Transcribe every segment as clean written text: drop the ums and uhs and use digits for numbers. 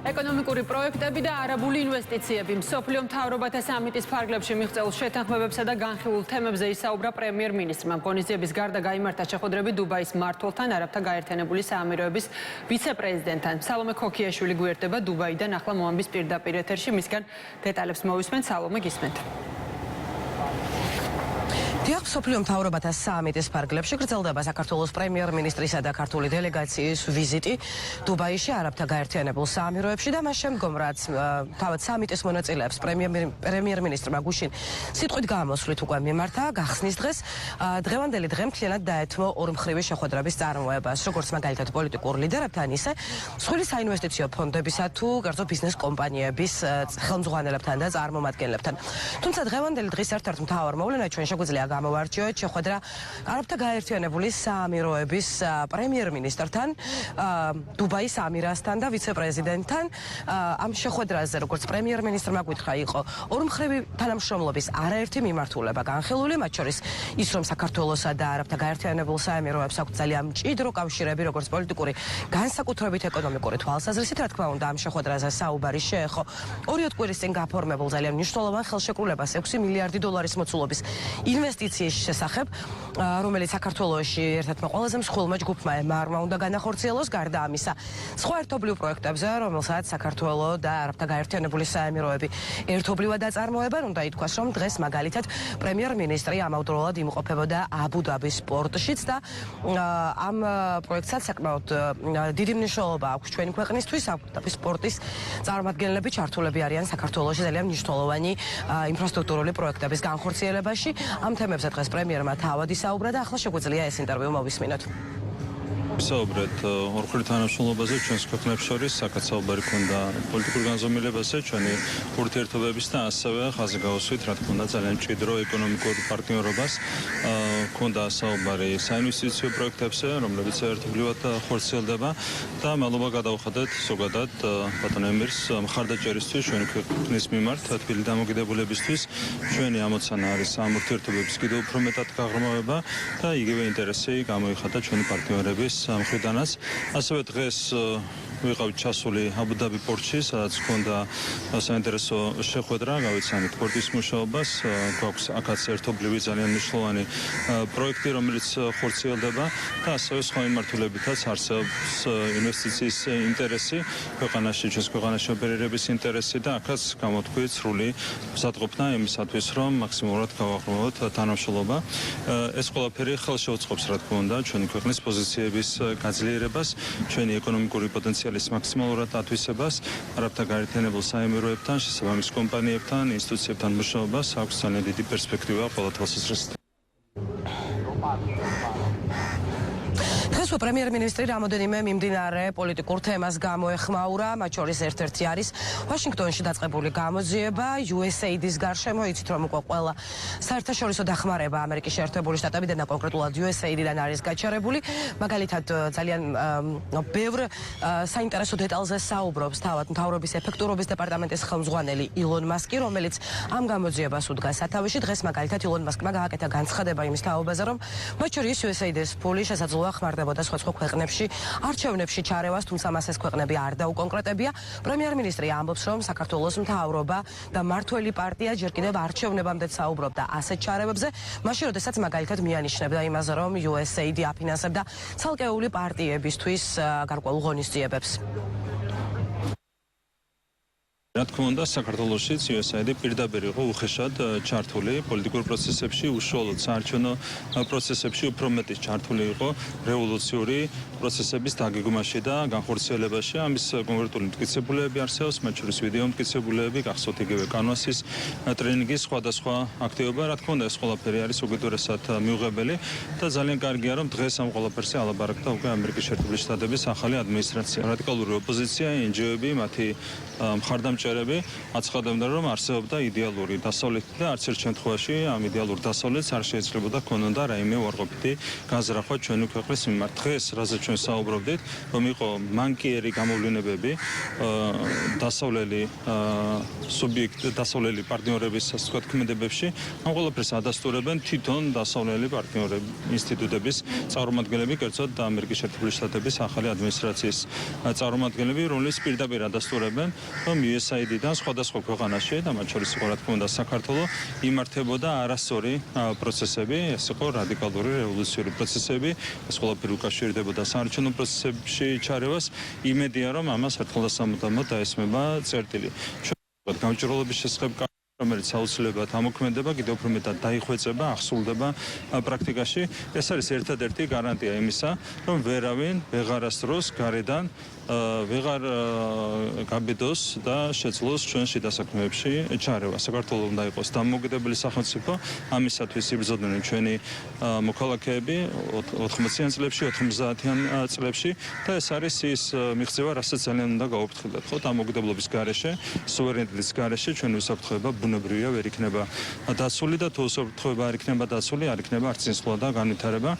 ეკონომიკური პროექტები და არაბული ინვესტიციები. მსოფლიო მთავრობათა სამიტის ფარგლებში მიღწეულ შეთანხმებებსა და განხილულ თემებზე ისაუბრა პრემიერ-მინისტრმა. ღონისძიების გარდა გაიმართა შეხვედრები დუბაის მმართველთან, არაბთა გაერთიანებული საამიროების ვიცე-პრეზიდენტთან. სალომე ქოქიაშვილი გვერდება დუბაიდან ახლა მოამბის პირდაპირ ეთერში. მისგან დეტალებს მოვისმენთ. სალომე, გისმენთ. მსოფლიო მთავრობათა სამიტის ფარგლებში გრძელდება საქართველოს პრემიერ-მინისტრისა და ქართული დელეგაციის ვიზიტი დუბაიში, არაბთა გაერთიანებულ საამიროებში და მას შემდგომ, რაც თავად სამიტის მონაწილეებს პრემიერ-მინისტრმა გუშინ სიტყვით გამოსვლით უკვე მიმართა გახსნის დღეს, დღევანდელი დღე მთლიანად დაეთმო ორმხრივი შეხვედრების წარმოებას, როგორც მაგალითად პოლიტიკურ ლიდერებთან, ისე მსხვილი საინვესტიციო ფონდებისა თუ კერძო ბიზნეს კომპანიების ხელმძღვანელებთან და წარმომადგენლებთან. თუმცა დღევანდელი დღის ერთ-ერთ მთავარ მოვლენად ჩვენ შეგვიძლია გამოვარჩიოთ შეხვედრა არაბთა გაერთიანებული საამიროების პრემიერ-მინისტრთან, დუბაის ამირასთან და ვიცე-პრეზიდენტთან. ამ შეხვედრაზე, როგორც პრემიერ-მინისტრმა გითხრა, იყო ორმხრივი თანამშრომლობის არაერთი მიმართულება განხილული, მათ შორის ის, რომ საქართველოსა და არაბთა გაერთიანებულ საამიროებს აქვს ძალიან მჭიდრო კავშირები, როგორც პოლიტიკური, განსაკუთრებით ეკონომიკური თვალსაზრისით. რა თქმა უნდა, ამ შეხვედრაზე საუბარი შეეხო 2 კვირის წინ გაფორმებულ ძალიან მნიშვნელოვან ხელშეკრულებას 6 მილიარდი დოლარის მოცულობის ინვესტიციის შესახებ, რომელიც საქართველოში ერთ-ერთმა ყველაზე მსხვილმა ჯგუფმა ემარმა უნდა განახორციელოს. გარდა ამისა, სხვა ერთობლივ პროექტებზე, რომელსაც საქართველო და არაბთა გაერთიანებული საამიროები ერთობლივად აწარმოებენ, უნდა ითქვას, რომ დღეს მაგალითად პრემიერ-მინისტრი ამავდროულად იმყოფებოდა აბუ-დაბის პორტშიც და ამ პროექტსაც საკმაოდ დიდი მნიშვნელობა აქვს ჩვენი ქვეყნისთვის. აბუ-დაბის პორტის წარმომადგენლები ჩართულები არიან საქართველოში ძალიან მნიშვნელოვანი ინფრასტრუქტურული პროექტების განხორციელებაში. ამ თემებზე დღეს პრემიერმა თავად ისაუბრა და ახლა შეგვიძლია ეს ინტერვიუ მოვისმინოთ. ვისაუბრეთ ორმხრივ თანამშრომლობაზე ჩვენს ქვეყნებს შორის, საკაცალბარი ქონდა პოლიტიკურ განზომილებაზე, ჩვენი ურთიერთობების და ასევე ხაზი გავუსვით, რა თქმა უნდა, ძალიან მჭიდრო ეკონომიკურ პარტნიორობას. ქონდა საუბარი საინვესტიციო პროექტებზე, რომლებიც ერთობლივად ხორციელდება და მადლობა გადავხადეთ ზოგადად ბატონ ემირს მხარდაჭერისთვის ჩვენი ქვეყნის მიმართ, თბილი დამოკიდებულებისთვის. ჩვენი ამოცანა არის ამ ურთიერთობების კიდევ უფრო მეტად გაღრმავება და იგივე ინტერესი გამოიხატა ჩვენი პარტნიორების მხრიდანაც. ასევე დღეს ვიყავით ჩასული აბუ-დაბი პორტში, სადაც ჰქონდა საინტერესო შეხვედრა, გავიცანით პორტის მუშაობას. გვაქვს აქაც ერთობლივი ძალიან მნიშვნელოვანი პროექტი, რომელიც ხორციელდება და ასევე სხვა მიმართულებითაც არსებობს ინვესტიციის ინტერესი ქვეყანაში, ჩვენს ქვეყანაში ოპერირების ინტერესი და აქაც გამოთქვით სრული მზადყოფნა იმისათვის, რომ მაქსიმალურად გავაღრმავოთ თანამშრომლობა. ეს ყველაფერი ხელშეუწყობს, რა თქმა უნდა, ჩვენი ქვეყნის პოზიციების გაძლიერებას, ჩვენი ეკონომიკური პოტენციალის მაქსიმალურად ათვისებას, არაბთა გაერთიანებულ საამიროებთან, შესაბამის კომპანიებთან, ინსტიტუციებთან მუშაობას აქვს ძალიან დიდი პერსპექტივა ყველა თვალსაზრისით. პრემიერ-მინისტრი რამოდენიმე მიმდინარე პოლიტიკურ თემას გამოეხმაურა, მათ შორის ერთ-ერთი არის ვაშინგტონში დაწყებული გამოძიება USAID-ის გარშემო. იცით, რომ უკვე ყველა საერთაშორისო დახმარება ამერიკის შეერთებული შტატებიდან და კონკრეტულად USAID-დან არის გაჩერებული. მაგალითად, ძალიან ბევრ საინტერესო დეტალზე საუბრობს თავად მთავრობის ეფექტურობის დეპარტამენტის ხელმძღვანელი ილონ მასკი, რომელიც ამ გამოძიებას უდგას სათავეში. დღეს მაგალითად ილონ მასკმა გააკეთა განცხადება იმის თაობაზე, რომ მათ შორის USAID-ის ფული შესაძლოა ხმარდებოდა სხვა ქვეყნებში არჩევნებში ჩარევას, თუმცა მას ეს ქვეყნები არ დაუკონკრეტებია. პრემიერ-მინისტრი ამბობს, რომ საქართველოს მთავრობა და მმართველი პარტია ჯერ კიდევ არჩევნებამდე საუბრობდა ასეთ ჩარევებზე, მაშინ როდესაც მაგალითად მიანიშნებდა იმაზე, რომ USAID აფინანსებდა ცალკეული პარტიებისთვის გარკვეულ ღონისძიებებს. რა თქმა უნდა, საქართველოშიც USAID პირდაპირ იყო უხეშად ჩართული პოლიტიკურ პროცესებში, უშუალოდ საარჩევნო პროცესებში უფრო მეტი ჩართული იყო რევოლუციური პროცესების დაგეგმვაში და განხორციელებაში. ამის კონკრეტული მტკიცებულებები არსებობს, მათ შორის ვიდეო მტკიცებულებები, გახსოვთ იგივე კანვასის ტრენინგის სხვადასხვა აქტივობა. რა თქმა უნდა, ეს ყველაფერი არის უკიდურესად მიუღებელი და ძალიან კარგია, რომ დღეს ამ ყველაფერზე ალაპარაკდა უკვე ამერიკის შეერთებული შტატების ახალი ადმინისტრაცია. რადიკალური ოპოზიცია, NGO-ები, მათი მხარდამჭერები მკერები აცხადებდა, რომ არსებობდა იდეალური დასავლეთი და არც ერთ შემთხვევაში ამ იდეალურ დასავლეთს არ შეიძლებოდა ქონოდა რაიმე უარყოფითი განზრახვა ჩვენი ქვეყნის მიმართ. დღეს რაზე ჩვენ საუბრობდით, რომ იყო მანკიერი გამოვლენებები დასავლელი დასავლელი პარტნიორების ასე ვთქვათ ქმედებებში, ამ ყველაფერს ადასტურებენ თვითონ დასავლელი პარტნიორები, ინსტიტუტების წარმომადგენლები, კერძოდ ამერიკის შეერთებული შტატების ახალი ადმინისტრაციის წარმომადგენლები, რომლებიც პირდაპირ ადასტურებენ, რომ USAID-დან სხვადასხვა ქვეყანაში და მათ შორის იყო რა თქმა უნდა საქართველო იმართებოდა არასწორი პროცესები, ეს იყო რადიკალური რევოლუციური პროცესები, ეს ყველაფერი უკავშირდებოდა საარჩევნო პროცესებში ჩარევას. იმედია, რომ ამას ერთხელ და სამუდამოდ დაესმება წერტილი. გამჭვირვალობის შესახებ რომელიც აუცილებლად ამოქმედება, კიდევ უფრო მეტად დაიხვეწება, ახსულდება პრაქტიკაში. ეს არის ერთადერთი გარანტია იმისა, რომ ვერავინ ვეღარასდროს გარედან ვეღარ გაბედოს და შეძლოს ჩვენ შიდა საქმეებში ჩარევა. საქართველოს უნდა იყოს დამოუკიდებელი სახელმწიფო, ამისათვის იბრძოდნენ ჩვენი მოქალაქეები 80-იან წლებში, 90-იან წლებში და ეს არის ის მიღწევა, რასაც ძალიან უნდა გაუფრთხილდეთ. ხო, დამოუკიდებლობის გარეშე, სუვერენიტეტის გარეშე ჩვენი უსაფრთხოება ბუნებრივია ვერ იქნება დაცული და თუ უსაფრთხოება არ იქნება დაცული, არ იქნება არც წინსვლა და განვითარება.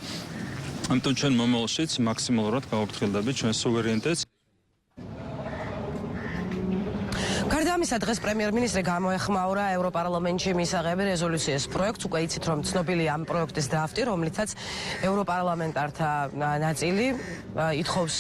ამიტომ ჩვენ მომავალშიც მაქსიმალურად გაუფრთხილდებით ჩვენ სუვერენიტეტს. გარდა ამისა, დღეს პრემიერ-მინისტრი გამოეხმაურა ევროპარლამენტში მისაღები რეზოლუციის პროექტს. უკვე იცით, რომ ცნობილია ამ პროექტის დრაფტი, რომლითაც ევროპარლამენტართა ნაწილი ითხოვს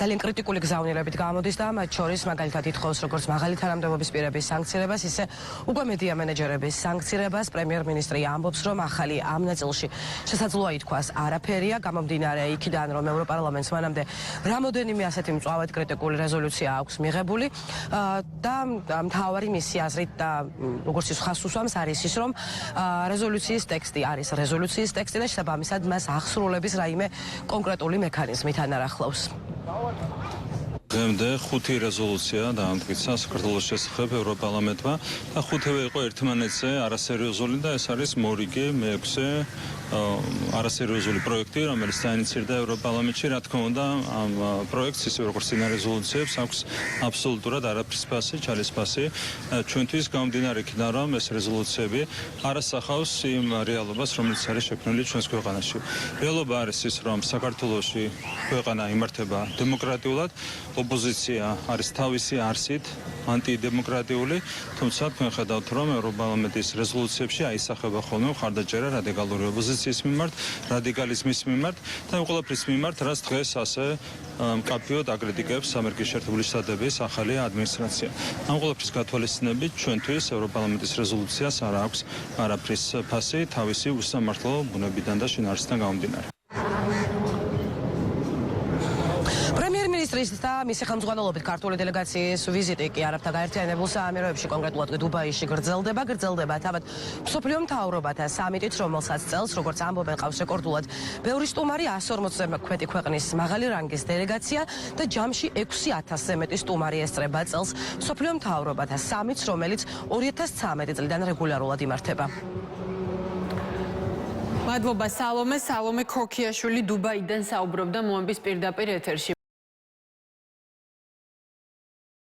ძალიან კრიტიკული გზავნილებით გამოდის და მათ შორის მაგალითად ითხოვს როგორც მაღალი თანამდებობის პირების სანქცირებას, ისე უკვე მედია მენეჯერების სანქცირებას. პრემიერ-მინისტრი ამბობს, რომ ახალი ამ ნაწილში შესაძლოა ითქვას არაფერია, გამომდინარე იქიდან, რომ ევროპარლამენტს მანამდე რამოდენიმე ასეთი მწვავედ კრიტიკული რეზოლუცია აქვს მიღებული. და მთავარი მისი აზრით და როგორც ის ხას უსვამს არის ის, რომ რეზოლუციის ტექსტი არის რეზოლუციის ტექსტი და შესაბამისად მას ახსრულების რაიმე კონკრეტული მექანიზმით ანარახლავს. დღემდე 5 რეზოლუცია დაამტკიცა საქართველოს შესახებ ევროპარლამენტმა და 5-ივე იყო ერთმანეთზე არასერიოზული და ეს არის მორიგი მე-6 არასერიოზული პროექტი, რომელიც დაინიცირდა ევროპარლამენტში. რა თქმა უნდა, ამ პროექტს ისე როგორც წინა რეზოლუციებს აქვს აბსოლუტურად არაფრის ფასი, ჩალის ფასი. ჩვენთვის გამომდინარე იქიდან, რომ ეს რეზოლუციები არ ასახავს იმ რეალობას, რომელიც არის შექმნილი ჩვენს ქვეყანაში. რეალობა არის ის, რომ საქართველოში ქვეყანა იმართება დემოკრატიულად, ოპოზიცია არის თავისი არსით ანტიდემოკრატიული, თუმცა თქვენ ხედავთ, რომ ევროპარლამენტის რეზოლუციებში აისახება ხოლმე მხარდაჭერა რადიკალური ოპოზიციის მიმართ, რადიკალიზმის მიმართ და იმ ყველაფრის მიმართ, რაც დღეს ასე მკაფიოდ აკრიტიკებს ამერიკის შეერთებული შტატების ახალი ადმინისტრაცია. ამ ყველაფრის გათვალისწინებით ჩვენთვის ევროპარლამენტის რეზოლუციას არ აქვს არაფრის ფასი თავისი უსამართლო ბუნებიდან და შინაარსიდან გამომდინარე. პრემიერ-მინისტრის და მისი ხელმძღვანელობით ქართული დელეგაციის ვიზიტი კი არაბთა გაერთიანებულ საამიროებში, კონკრეტულად დუბაიში გრძელდება თავად მსოფლიო მთავრობათა სამიტით, რომელსაც წელს, როგორც ამბობენ, ყავს რეკორდულად ბევრი სტუმარი, 140-ზე მეტი ქვეყნის მაღალი რანგის დელეგაცია და ჯამში 6000-ზე მეტი სტუმარი ესწრება წელს მსოფლიო მთავრობათა სამიტს, რომელიც 2013 წლიდან რეგულარულად იმართება. მადლობა სალომე ქოქიაშვილი დუბაიდან საუბრობდა მოამბის პირდაპირ ეთერში.